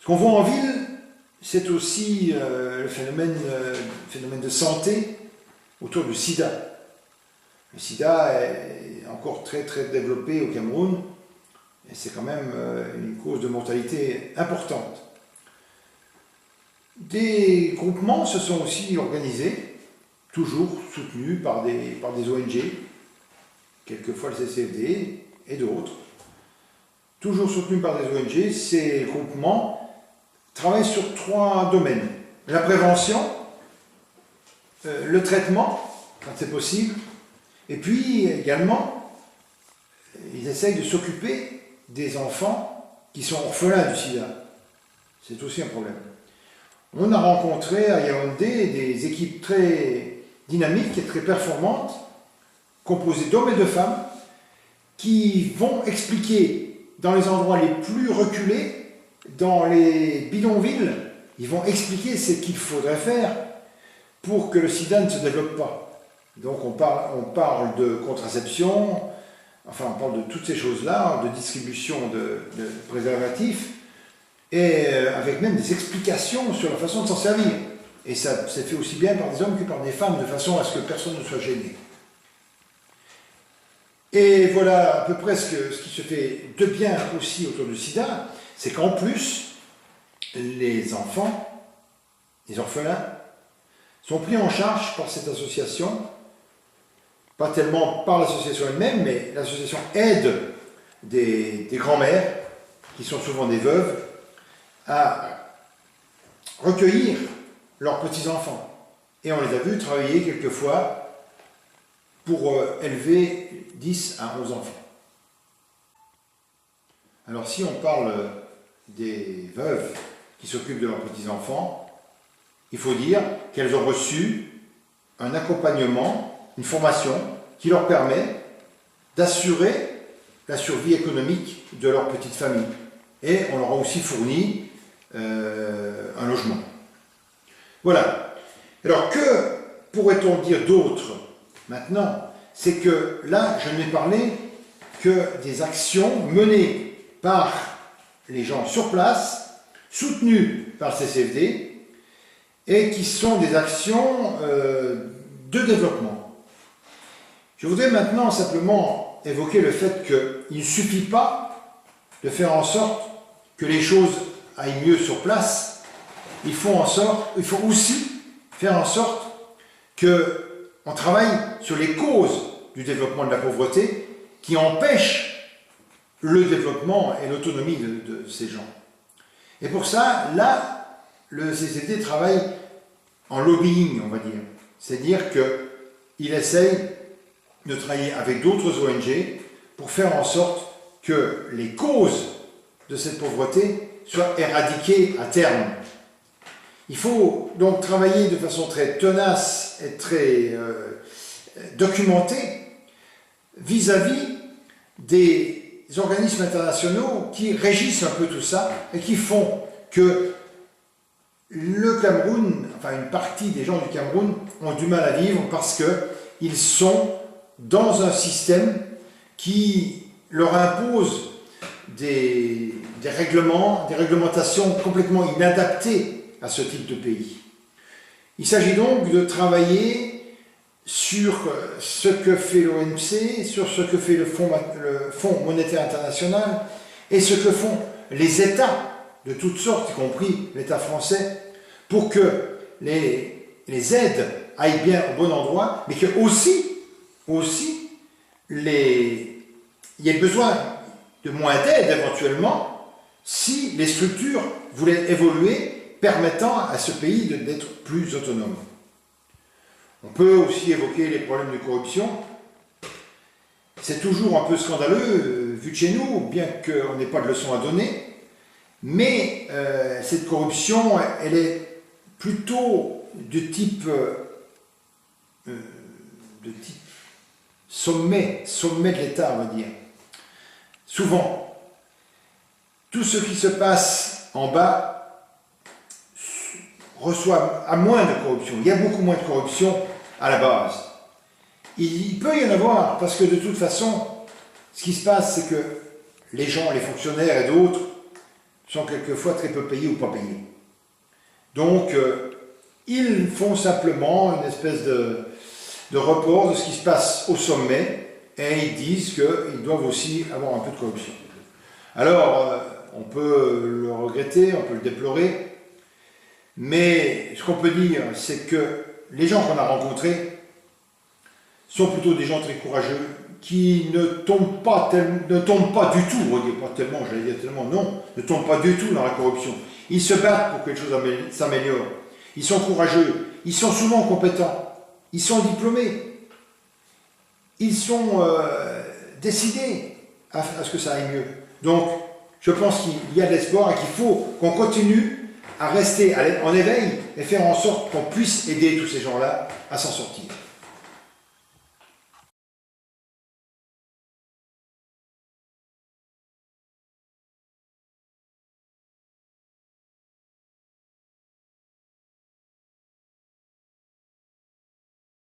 Ce qu'on voit en ville, c'est aussi le phénomène de santé autour du sida. Le sida est encore très très développé au Cameroun et c'est quand même une cause de mortalité importante. Des groupements se sont aussi organisés, toujours soutenus par des ONG, quelquefois le CCFD et d'autres. Toujours soutenus par des ONG, ces groupements travaillent sur 3 domaines. La prévention, le traitement, quand c'est possible, et puis également, ils essayent de s'occuper des enfants qui sont orphelins du sida. C'est aussi un problème. On a rencontré à Yaoundé des équipes très dynamiques et très performantes, composées d'hommes et de femmes, qui vont expliquer dans les endroits les plus reculés, dans les bidonvilles, ils vont expliquer ce qu'il faudrait faire pour que le sida ne se développe pas. Donc on parle de contraception, enfin on parle de toutes ces choses-là, de distribution de préservatifs, et avec même des explications sur la façon de s'en servir. Et ça c'est fait aussi bien par des hommes que par des femmes, de façon à ce que personne ne soit gêné. Et voilà à peu près ce qui se fait de bien aussi autour du sida, c'est qu'en plus, les enfants, les orphelins, sont pris en charge par cette association, pas tellement par l'association elle-même, mais l'association aide des grands-mères, qui sont souvent des veuves, à recueillir leurs petits-enfants. Et on les a vus travailler quelquefois pour élever 10 à 11 enfants. Alors si on parle des veuves qui s'occupent de leurs petits-enfants, il faut dire qu'elles ont reçu un accompagnement, une formation qui leur permet d'assurer la survie économique de leur petite famille. Et on leur a aussi fourni un logement. Voilà. Alors que pourrait-on dire d'autre maintenant? C'est que là, je n'ai parlé que des actions menées par les gens sur place, soutenues par le CCFD, et qui sont des actions de développement. Je voudrais maintenant simplement évoquer le fait qu'il ne suffit pas de faire en sorte que les choses aillent mieux sur place. Il faut aussi faire en sorte qu'on travaille sur les causes du développement de la pauvreté qui empêchent le développement et l'autonomie de ces gens. Et pour ça, là, le CCD travaille en lobbying, on va dire. C'est-à-dire qu'il essaye de travailler avec d'autres ONG pour faire en sorte que les causes de cette pauvreté soient éradiquées à terme. Il faut donc travailler de façon très tenace et très documentée vis-à-vis des organismes internationaux qui régissent un peu tout ça et qui font que le Cameroun, enfin une partie des gens du Cameroun ont du mal à vivre parce qu'ils sont dans un système qui leur impose des réglementations complètement inadaptées à ce type de pays. Il s'agit donc de travailler sur ce que fait l'OMC, sur ce que fait le Fonds monétaire international et ce que font les États de toutes sortes, y compris l'État français, pour que les aides aillent bien au bon endroit, mais que aussi il y ait besoin de moins d'aide éventuellement si les structures voulaient évoluer, permettant à ce pays d'être plus autonome. On peut aussi évoquer les problèmes de corruption. C'est toujours un peu scandaleux, vu de chez nous, bien qu'on n'ait pas de leçons à donner, mais cette corruption, elle est plutôt de type sommet de l'État, on va dire. Souvent, tout ce qui se passe en bas reçoit à moins de corruption. Il y a beaucoup moins de corruption à la base. Il peut y en avoir, parce que de toute façon, ce qui se passe, c'est que les gens, les fonctionnaires et d'autres sont quelquefois très peu payés ou pas payés. Donc, ils font simplement une espèce de report de ce qui se passe au sommet et ils disent qu'ils doivent aussi avoir un peu de corruption. Alors, on peut le regretter, on peut le déplorer, mais ce qu'on peut dire, c'est que les gens qu'on a rencontrés sont plutôt des gens très courageux, qui ne tombent pas du tout, pas tellement, j'allais dire tellement, non, ne tombent pas du tout dans la corruption. Ils se battent pour que les choses s'améliorent. Ils sont courageux, ils sont souvent compétents, ils sont diplômés, ils sont décidés à ce que ça aille mieux. Donc, je pense qu'il y a de l'espoir et qu'il faut qu'on continue à rester en éveil et faire en sorte qu'on puisse aider tous ces gens-là à s'en sortir.